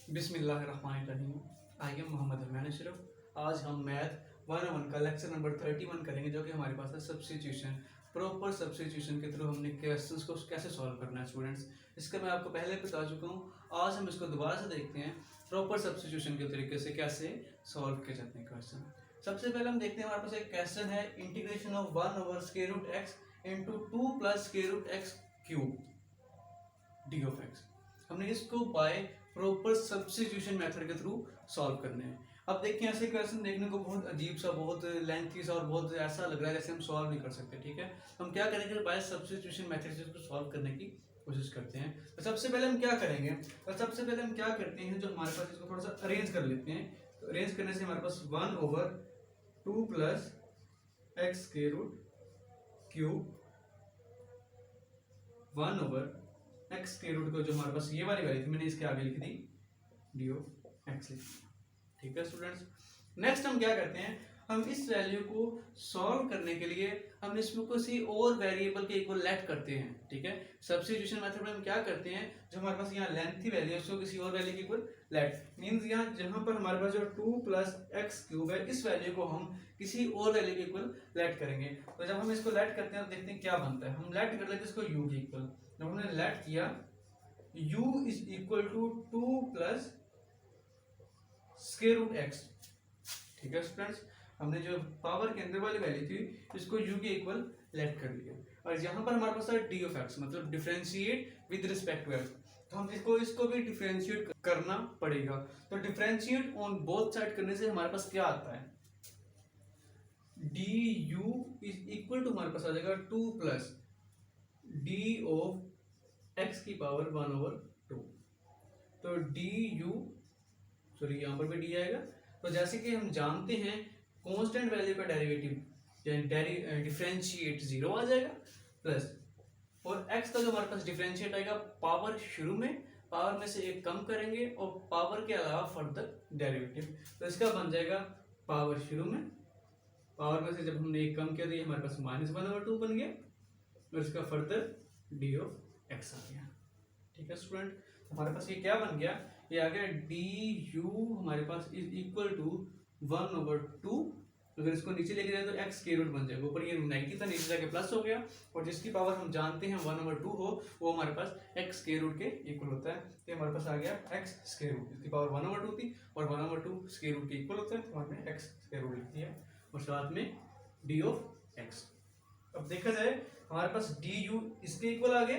बिस्मिल्लाहिर्रहमानिर्रहीम। I am Mohammad अरमान अशरफ। आज हम मैथ 101 का लेक्चर नंबर 31 करेंगे, जो कि हमारे पास है सब्स्टिट्यूशन। प्रॉपर सब्स्टिट्यूशन के थ्रू हमने क्वेश्चंस को कैसे सॉल्व करना है स्टूडेंट्स, इसका मैं आपको पहले बता चुका हूँ। आज हम इसको दोबारा से देखते हैं प्रॉपर सब्स्टिट्यूशन के तरीके से कैसे सॉल्व किए जाते हैं क्वेश्चन। सबसे पहले हम देखते हैं, हमारे पास एक क्वेश्चन है integration of 1/√x into 2 + x³ D of x. हमने इसको बाय प्रॉपर सब्स्टिट्यूशन मेथड के थ्रू सॉल्व करने हैं। अब देखिए, ऐसे क्वेश्चन देखने को बहुत अजीब सा, बहुत लेंथी सा और बहुत ऐसा लग रहा है जैसे हम सॉल्व नहीं कर सकते। ठीक है, हम क्या करेंगे, बाय सब्स्टिट्यूशन मेथड से इसको सॉल्व करने की कोशिश करते हैं। तो सबसे पहले हम क्या करेंगे, जो हमारे पास, इसको थोड़ा सा अरेंज कर लेते हैं। तो अरेंज करने से हमारे पास 1/2 + x³ 1/x² को, जो हमारे पास ये वाली वैल्यू थी, मैंने इसके आगे लिख दी डी ऑफ एक्स। ठीक है स्टूडेंट्स, नेक्स्ट हम क्या करते हैं, हम इस वैल्यू को सॉल्व करने के लिए हम इसमें किसी और वेरिएबल के इक्वल लेट करते हैं। ठीक है, सब्स्टिट्यूशन मेथड में हम क्या करते हैं, जो हमारे पास यहाँ लेंथी वैल्यू है उसको किसी और वैल्यू के इक्वल लेट, मींस यहाँ जहाँ पर हमारे पास जो 2 + x³ है, इस वैल्यू को हम किसी और वैल्यू के इक्वल लेट करेंगे। तो जब हम इसको लेट करते हैं तो देखते हैं क्या बनता है। हम लेट कर लेते हैं इसको u के इक्वल। जब हमने लेट किया u = 2 + x। ठीक है स्टूडेंट्स, हमने जो पावर के अंदर वाली वैल्यू थी इसको u के इक्वल लेट कर लिया, और यहाँ पर हमारे पास है डी ऑफ एक्स, मतलब differentiate with respect to X. तो हम इसको भी डिफरेंशिएट करना पड़ेगा। तो डिफरेंशिएट ऑन बोथ साइड करने से हमारे पास क्या आता है, du = हमारे पास आ जाएगा 2 + d ऑफ x⁻1/2। तो यहाँ पर भी डी आएगा। तो जैसे कि हम जानते हैं, कांस्टेंट वैल्यू का डेरिवेटिव डिफरेंशिएट 0 आ जाएगा, प्लस और x का जो हमारे पास डिफरेंशिएट आएगा, पावर शुरू में, पावर में से एक कम करेंगे और पावर के अलावा फर्दर डेरिवेटिव। तो इसका बन जाएगा पावर शुरू में, पावर में से जब हमने एक कम किया तो ये हमारे पास -1/2 बन गया, और इसका फर्दर डी ऑफ एक्स आ गया। ठीक है स्टूडेंट, हमारे पास ये क्या बन गया, ये आ गया du हमारे पास = 1/2। अगर इसको नीचे लेके जाए तो x² बन जाएगा, ऊपर ये नेगेटिव था, नीचे जाके प्लस हो गया, और जिसकी पावर हम जानते हैं 1/2 हो, वो हमारे पास x² के इक्वल होता है। तो हमारे पास आ गया x², जिसकी पावर 1/2 थी, और 1/2 के इक्वल होता है, तो हमने x² लिख दिया, और साथ में डी ऑफ एक्स। अब देखा जाए, हमारे पास du इसके इक्वल आ गया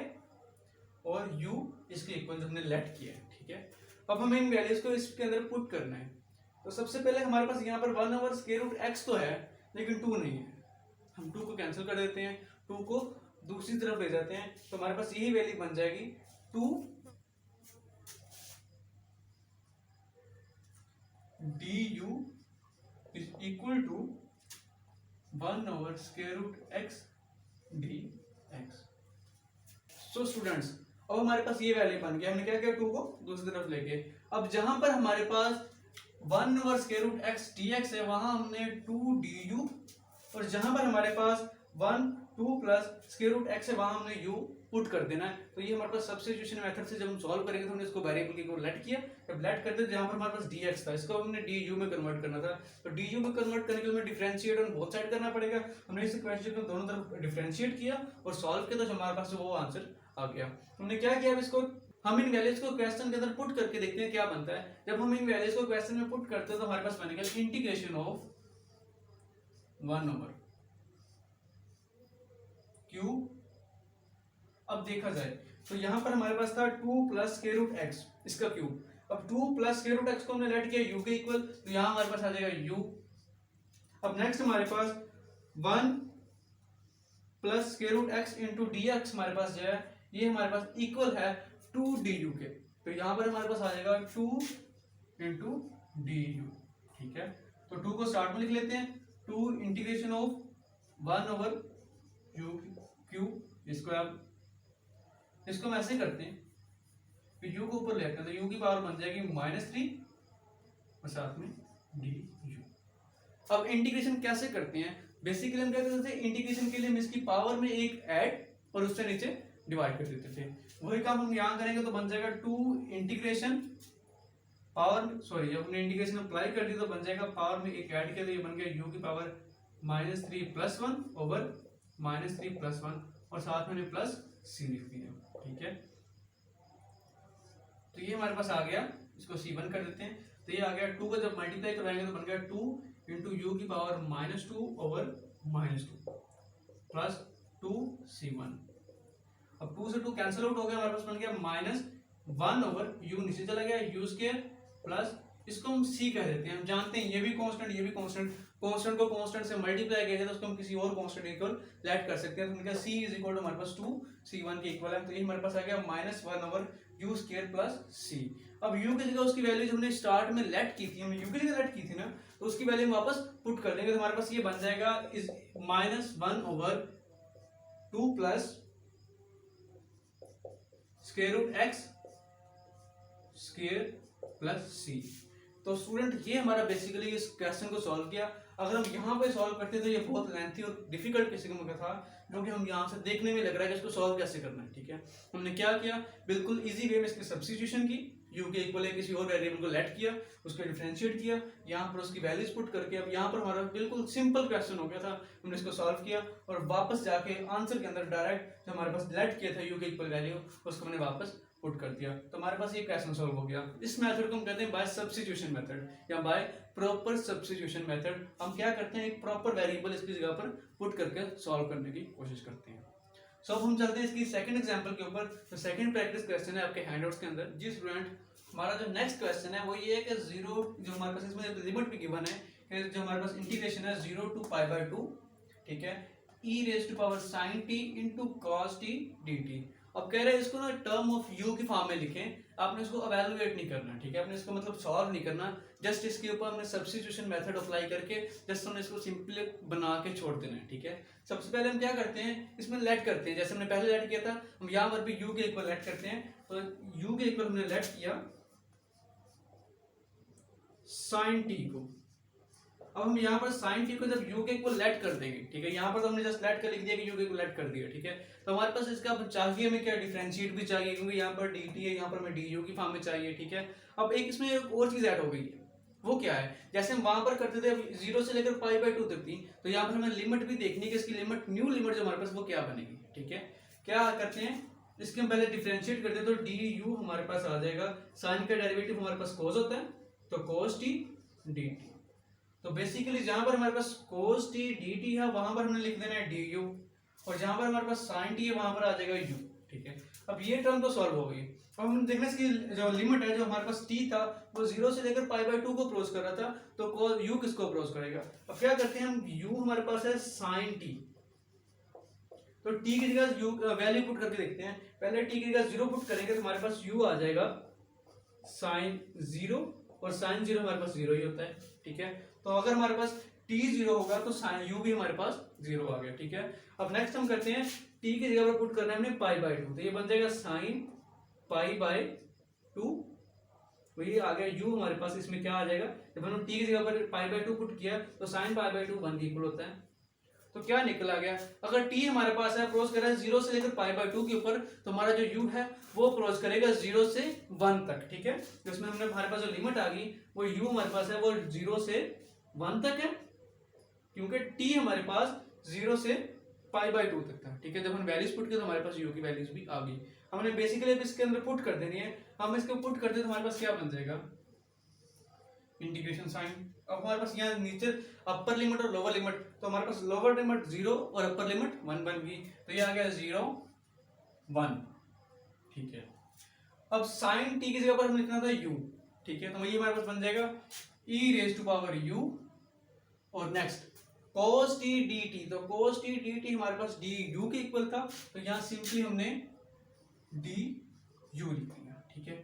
और u इसके इक्वल हमने लेट किया है। ठीक है, अब हमें इन वैल्यूज को इसके अंदर पुट करना है। तो सबसे पहले हमारे पास यहाँ पर 1/√x तो है, लेकिन 2 नहीं है। हम 2 को कैंसिल कर देते हैं, 2 को दूसरी तरफ ले जाते हैं, तो हमारे पास यही वैल्यू बन जाएगी 2 du = 1/√x dx। So students, अब हमारे पास ये वैल्यू बन गया। हमने क्या किया, 2 को दूसरी तरफ लेके, अब जहां पर हमारे पास 1/√x dx है, वहां हमने 2 du, और जहां पर हमारे पास 2 + x है, वहां हमने u पुट कर देना है। तो ये हमारे पास सब्स्टिट्यूशन मेथड से जब हम सॉल्व करेंगे तो हमने इसको वेरिएबल को लेट किया। जब लेट करते जहां पर हमारे पास dx था, इसको हमने du में कन्वर्ट करना था। तो du में कन्वर्ट करने के लिए हमें डिफरेंशिएट ऑन बोथ साइड करना पड़ेगा। हमने इस इक्वेशन को दोनों तरफ डिफरेंशिएट किया और सॉल्व किया, तो हमारे पास वो आंसर आ गया। हमने क्या किया, अब इसको हम इन वैल्यूज को क्वेश्चन के अंदर पुट करके देखते हैं क्या बनता है। जब हम इन वैल्यूज को क्वेश्चन में पुट करते हैं तो हमारे पास बनेगा इंटीग्रेशन ऑफ 1/q। अब देखा जाए तो यहां पर हमारे पास था 2 + x, इसका क्यूब। अब 2 + x को हमने लेट किया u के इक्वल, तो यहां हमारे पास आ जाएगा u। अब नेक्स्ट हमारे पास 1 + x * dx हमारे पास जो है, ये हमारे पास इक्वल है 2 du के। तो यहां पर हमारे पास आ जाएगा 2 * du। ठीक है, तो 2 को स्टार्ट में लिख लेते हैं, 2 इंटीग्रेशन ऑफ 1/u3। इसको हम ऐसे करते हैं, तो u को ऊपर ले आते हैं, तो u की पावर बन जाएगी -3 और साथ में du। अब इंटीग्रेशन कैसे करते हैं, बेसिकली हम क्या करते थे, इंटीग्रेशन के लिए हम इसकी पावर में एक ऐड और उससे नीचे डिवाइड कर देते थे। वही काम हम यहाँ करेंगे, तो बन जाएगा 2 इंटीग्रेशन पावर सॉरी जब हमने इंटीग्रेशन अप्लाई कर दी तो बन जाएगा पावर में एक ऐड किया तो ये बन गया u की पावर -3 + 1 ओवर -3 + 1 और साथ में हमने प्लस c लिख दिया। ठीक है, तो ये हमारे पास आ गया, इसको c1 कर देते हैं। तो ये आ गया 2 को जब मल्टीप्लाई करवाएंगे तो बन गया 2 इंटू यू की पावर -2 ओवर -2 प्लस 2c1। अब 2 से 2 कैंसिल आउट हो गया, हमारे पास बन गया -1 ओवर यू नीचे चला गया यू स्क्वायर प्लस इसको हम c कह देते हैं। हम जानते हैं ये भी कांस्टेंट ये भी कांस्टेंट, कांस्टेंट को कांस्टेंट से मल्टीप्लाई किया जाए तो उसको हम किसी और कांस्टेंट इक्वल लेट कर सकते हैं। तो हमने कहा c इज इक्वल टू हमारे पास 2 c1 के इक्वल है, तो ये हमारे पास आ गया -1 over you square plus c। अब u की जगह उसकी वैल्यू हमने स्टार्ट में लेट की थी, हमने u की जगह लेट की थी ना, तो उसकी वैल्यू हम वापस पुट कर देंगे। तो हमारे पास ये बन जाएगा is -1 over 2 plus square root x square plus c। तो स्टूडेंट ये हमारा बेसिकली इस क्वेश्चन को सॉल्व किया। अगर हम यहाँ पे सॉल्व करते तो ये बहुत लेंथी और डिफिकल्ट किस्म का था, जो कि हम यहाँ से देखने में लग रहा है कि इसको सॉल्व कैसे करना है। ठीक है, हमने क्या किया, बिल्कुल इजी वे में इसकी सब्स्टिट्यूशन की, u के इक्वल है किसी और वेरिएबल को लेट किया, उसको डिफरेंशिएट किया, यहाँ पर उसकी वैल्यूज पुट करके अब यहाँ पर हमारा बिल्कुल सिंपल क्वेश्चन हो गया था। हमने इसको सॉल्व किया और वापस जाके आंसर के अंदर डायरेक्ट जो हमारे पास लेट किया था u के इक्वल वैल्यू, उसको मैंने वापस पुट कर दिया। तो हमारे पास ये क्वेश्चन सॉल्व हो गया। इस मेथड को हम कहते हैं बाय सब्स्टिट्यूशन मेथड या बाय प्रॉपर सब्स्टिट्यूशन मेथड। हम क्या करते हैं, एक प्रॉपर वेरिएबल इसकी जगह पर पुट करके सॉल्व करने की कोशिश करते हैं। सो अब हम चलते हैं इसकी सेकंड एग्जांपल के ऊपर। तो सेकंड प्रैक्टिस क्वेश्चन है आपके हैंडआउट्स के अंदर। जी स्टूडेंट, हमारा जो नेक्स्ट क्वेश्चन है वो ये है कि जीरो जो हमारे पास इसमें लिमिट भी गिवन है कि जो हमारे पास इंटीग्रेशन है 0 to π/2, ठीक है, e⁻sin t into cos t dt। अब कह रहे हैं इसको ना टर्म ऑफ u की फॉर्म में लिखें, आपने इसको इवैल्यूएट नहीं करना। ठीक है, आपने इसको मतलब सॉल्व नहीं करना, जस्ट इसके ऊपर हमने सब्स्टिट्यूशन मेथड अप्लाई करके जस्ट हमने इसको सिंपली बना के छोड़ देना है। ठीक है, सबसे पहले हम क्या करते हैं, इसमें लेट करते हैं, जैसे हमने पहले लेट किया था, हम यहाँ पर भी u के इक्वल लेट करते हैं। तो u के इक्वल हमने लेट किया sin t को। अब हम यहाँ पर sin t को जब u के इक्वल लेट कर देंगे, ठीक है, यहाँ पर तो हमने जस्ट लेट कर लिख दिया कि u के इक्वल लेट कर दिया। ठीक है, तो हमारे पास इसका चाहिए हमें क्या, डिफरेंशिएट भी चाहिए, क्योंकि यहाँ पर dt है, यहाँ पर हमें du की फॉर्म में चाहिए। ठीक है, अब एक इसमें एक और चीज ऐड हो गई है, वो क्या है, जैसे हम वहां पर करते थे 0 से लेकर π/2 तक थी, तो यहाँ पर हमें लिमिट भी देखनी है कि इसकी लिमिट, न्यू लिमिट जो हमारे पास वो क्या बनेगी। ठीक है, क्या करते हैं, इसके हम पहले डिफरेंशिएट करते हैं, तो du हमारे पास आ जाएगा, साइन का डेरिवेटिव हमारे पास cos होता है, तो cos t dt। तो बेसिकली जहां पर हमारे पास cos t dt है वहां पर हमने लिख देना है du, और जहां पर हमारे पास sin t है वहां पर आ जाएगा u। ठीक है, अब ये टर्म तो सॉल्व हो गई। अब हम देखना इसकी जो लिमिट है, जो हमारे पास t था वो 0 से लेकर π/2 को क्रॉस कर रहा था, तो u किसको क्रॉस करेगा। अब क्या करते हैं हम, u हमारे पास है sin t, तो t की जगह u वैल्यू पुट करके देखते हैं। पहले t की जगह 0 पुट करेंगे तो हमारे पास u आ जाएगा sin 0, और sin 0 हमारे पास 0 ही होता है। ठीक है, तो अगर हमारे पास t 0 होगा तो sin u भी हमारे पास 0 आ गया। ठीक है, अब नेक्स्ट हम करते हैं, t की जगह पर पुट करना है हमने π/2, तो ये बन जाएगा sin π/2, तो ये आ गया u हमारे पास। इसमें क्या आ जाएगा, जब हमने t की जगह पर π/2 पुट किया तो sin π/2 1 के इक्वल होता है। तो क्या निकला गया, अगर t हमारे पास है क्रॉस कर रहा है 0 से लेकर π/2 के ऊपर, तो हमारा जो u है वो क्रॉस करेगा 0 से 1 तक। ठीक है, तो इसमें हमने हमारे पास जो लिमिट आ गई वो u हमारे पास है वो 0 से 1 तक है, क्योंकि t हमारे पास 0 से π/2 तक था। ठीक है, जब हम वैल्यूज पुट किए तो हमारे पास u की वैल्यूज भी आ गई। हमने बेसिकली अब इसके अंदर पुट कर देनी है, हम इसको पुट करते तो हमारे पास क्या बन जाएगा, इंटीग्रेशन साइन। अब हमारे पास यहाँ नीचे अपर लिमिट और लोअर लिमिट, तो हमारे पास लोअर लिमिट 0 और अपर लिमिट 1 बन गई, तो ये आ गया 0 1। ठीक है, अब साइन t की जगह पर हमने लिखना था u। ठीक है, तो ये हमारे पास बन जाएगा e⁻u, और नेक्स्ट cos t dt, तो cos t dt हमारे पास du के इक्वल था, तो यहाँ सिंपली हमने du लिख दिया। ठीक है,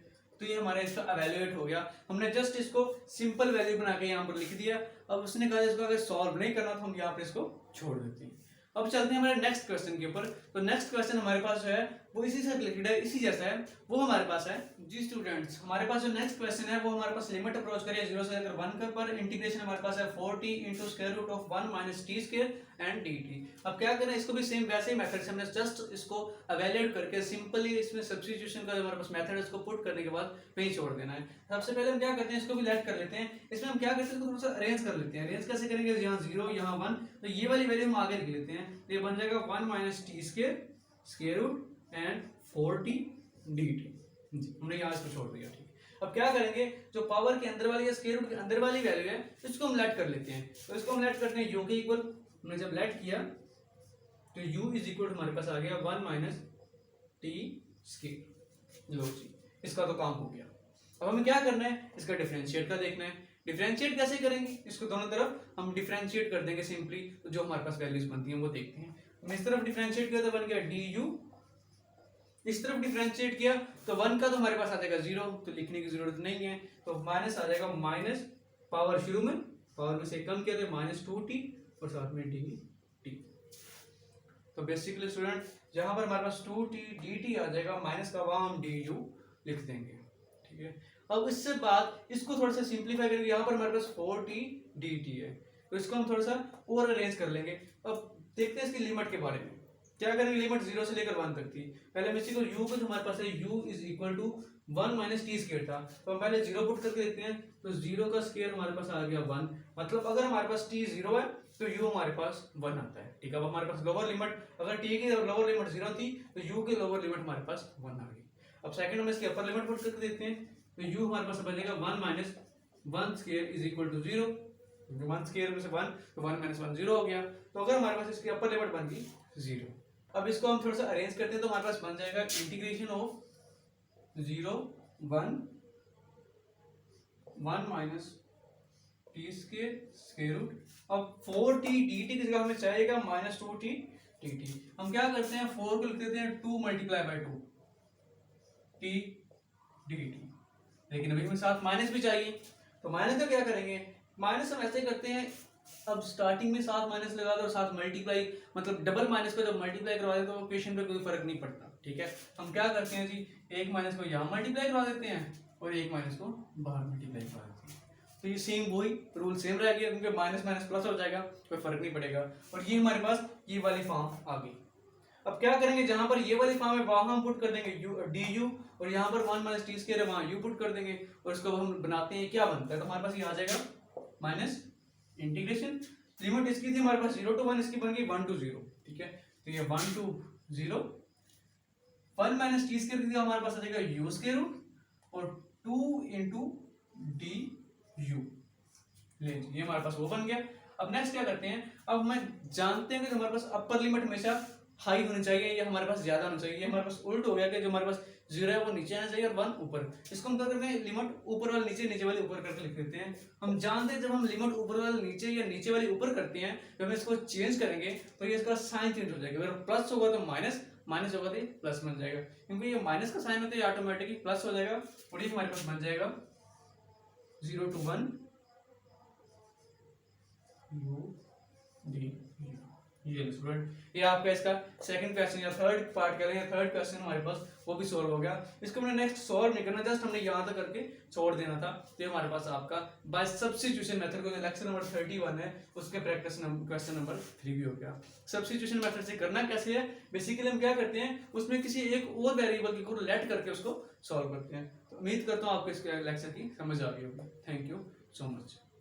तो ये हमारा इसका इवैल्यूएट हो गया, हमने जस्ट इसको सिंपल वैल्यू बना के यहाँ पर लिख दिया। अब उसने कहा इसको अगर सॉल्व नहीं करना तो हम यहाँ पर इसको छोड़ देते हैं। अब चलते हैं हमारे नेक्स्ट क्वेश्चन के ऊपर। तो नेक्स्ट क्वेश्चन हमारे पास जो है वो इसी से रिलेटेड है, इसी जैसा है, वो हमारे पास है। जी स्टूडेंट्स, हमारे पास जो नेक्स्ट क्वेश्चन है वो हमारे पास लिमिट अप्रोच करिए 0 से लेकर 1 पर इंटीग्रेशन हमारे पास है 4t into square root of 1 minus T square and dt। अब क्या करें, इसको भी सेम वैसे ही मेथड से हमने जस्ट इसको इवैल्यूएट करके सिंपली इसमें सब्स्टिट्यूशन का जो हमारे पास मेथड है उसको पुट करने के बाद वहीं छोड़ देना है। सबसे पहले हम क्या करते हैं, इसको भी लेट कर लेते हैं। इसमें हम क्या करते हैं, इसको थोड़ा सा अरेंज कर लेते हैं। अरेंज कैसे करेंगे, यहाँ 0 यहाँ 1, तो ये वाली वैल्यू हम आगे लिख लेते हैं। ये बन जाएगा 1 minus T square square root and 4t dt। हमने यहाँ इसको छोड़ दिया, ठीक। अब क्या करेंगे, जो पावर के अंदर वाली या स्क्वायर रूट के अंदर वाली वैल्यू है इसको हम लेट कर लेते हैं। तो इसको हम लेट करते हैं u के इक्वल। हमने जब लेट किया तो u इज इक्वल हमारे पास आ गया 1 माइनस टी स्क्वायर। लो जी, इसका तो काम हो गया। अब हमें क्या करना है, इसका डिफरेंशिएट का देखना है। डिफरेंशिएट कैसे करेंगे, इसको दोनों तरफ हम डिफरेंशिएट कर देंगे सिंपली, तो जो हमारे पास वैल्यूज बनती हैं वो देखते हैं। इस तरफ डिफरेंशिएट किया तो बन गया du, इस तरफ डिफरेंशिएट किया तो 1 का तो हमारे पास आ जाएगा 0, तो लिखने की जरूरत नहीं है, तो माइनस आ जाएगा माइनस पावर शुरू में, पावर में से कम किया तो माइनस 2t और साथ में dt। तो बेसिकली स्टूडेंट जहां पर हमारे पास 2t dt आ जाएगा, माइनस का वहां हम du लिख देंगे, ठीक है। अब इससे बाद इसको थोड़ा सा सिंप्लीफाई करेंगे, यहाँ पर हमारे पास 4t dt है, तो इसको हम थोड़ा सा और अरेंज कर लेंगे। अब देखते हैं इसकी लिमिट के बारे में। क्या करेंगे, लिमिट 0 से लेकर 1 तक थी। पहले हम इसी को u को हमारे पास है u is equal to 1 minus T square था, तो हम पहले 0 पुट करके देखते हैं। तो 0 का स्क्वायर हमारे पास आ गया 1, मतलब अगर हमारे पास t 0 है तो u हमारे पास 1 आता है, ठीक है। अब हमारे पास लोअर लिमिट, अगर t की लोअर लिमिट 0 थी तो u की लोअर लिमिट हमारे पास 1 आ गई। अब सेकंड हम इसकी अपर लिमिट पुट करके देखते हैं, तो u हमारे पास बनेगा 1 minus 1 square is equal to 0। 1 square में से 1 तो 1 माइनस 1 0 हो गया। तो अगर हमारे पास इसकी अपर लिमिट बन गई 0। अब इसको हम थोड़ा सा अरेंज करते हैं, तो हमारे पास बन जाएगा integration of 0 1 1 minus T square square root. अब 4t dt की जगह हमें चाहिएगा माइनस 2t dt। हम क्या करते हैं, 4 को लिख देते हैं 2 मल्टीप्लाई बाय 2 t dt, लेकिन अभी हमें साथ माइनस भी चाहिए, तो माइनस का क्या करेंगे, माइनस हम ऐसे करते हैं। अब स्टार्टिंग में साथ माइनस लगा दो और साथ मल्टीप्लाई, मतलब डबल माइनस को जब मल्टीप्लाई करवा देते तो इक्वेशन पे कोई फर्क नहीं पड़ता, ठीक है। हम क्या करते हैं जी, एक माइनस को यहाँ मल्टीप्लाई करवा देते हैं और एक माइनस को बाहर मल्टीप्लाई करवा देते हैं, तो ये सेम वही रूल सेम रह गया, क्योंकि माइनस माइनस प्लस हो जाएगा, कोई फर्क नहीं पड़ेगा। और ये हमारे पास ये वाली फॉर्म आ गई। अब क्या करेंगे, जहां पर ये वाली फॉर्म है वहां हम पुट कर देंगे du, और यहाँ पर 1 माइनस टी स्क्वायर है वहां u पुट कर देंगे, और इसको हम बनाते हैं, क्या बनता है, तो हमारे पास ये आ जाएगा माइनस इंटीग्रेशन। लिमिट इसकी थी हमारे पास 0 to 1, इसकी बन गई 1 to 0, ठीक है। तो ये 1 to 0, 1 माइनस टी स्क्वायर की हमारे पास आ जाएगा u स्क्वायर रूट और 2 इंटू du। ये हमारे पास वो बन गया। अब नेक्स्ट क्या करते हैं, अब हमें जानते हैं कि हमारे पास अपर लिमिट हमेशा हाई होनी चाहिए या हमारे पास ज्यादा होना चाहिए। ये हमारे पास उल्ट हो गया कि जो हमारे पास 0 है वो नीचे आना चाहिए और 1 ऊपर। इसको हम क्या करते हैं, लिमिट ऊपर वाले नीचे, नीचे वाले ऊपर करके लिख देते हैं। हम जानते हैं जब हम लिमिट ऊपर वाले नीचे या नीचे वाले ऊपर करते हैं, जब हम इसको चेंज करेंगे तो ये इसका साइन चेंज हो जाएगा। अगर प्लस होगा तो माइनस, माइनस होगा तो प्लस बन जाएगा, क्योंकि ये माइनस का साइन होता है ऑटोमेटिकली प्लस हो जाएगा, और ये हमारे पास बन जाएगा 0 to 1 ये स्टूडेंट, ये आपका इसका सेकंड क्वेश्चन या थर्ड पार्ट कह रहे हैं, थर्ड क्वेश्चन हमारे पास वो भी सोल्व हो गया। इसको हमने नेक्स्ट सोल्व नहीं करना, जस्ट हमने यहाँ तक करके छोड़ देना था। तो हमारे पास आपका बाय सब्स्टिट्यूशन मेथड को लेक्चर नंबर 31 है, उसके प्रैक्टिस क्वेश्चन नंबर 3 भी हो गया। सब्स्टिट्यूशन मेथड से करना कैसे है, बेसिकली हम क्या करते हैं, उसमें किसी एक और वेरिएबल को लेट करके उसको सॉल्व करते हैं। तो उम्मीद करता हूँ आपको इस लेक्चर की समझ आ गई होगी। Thank you so much.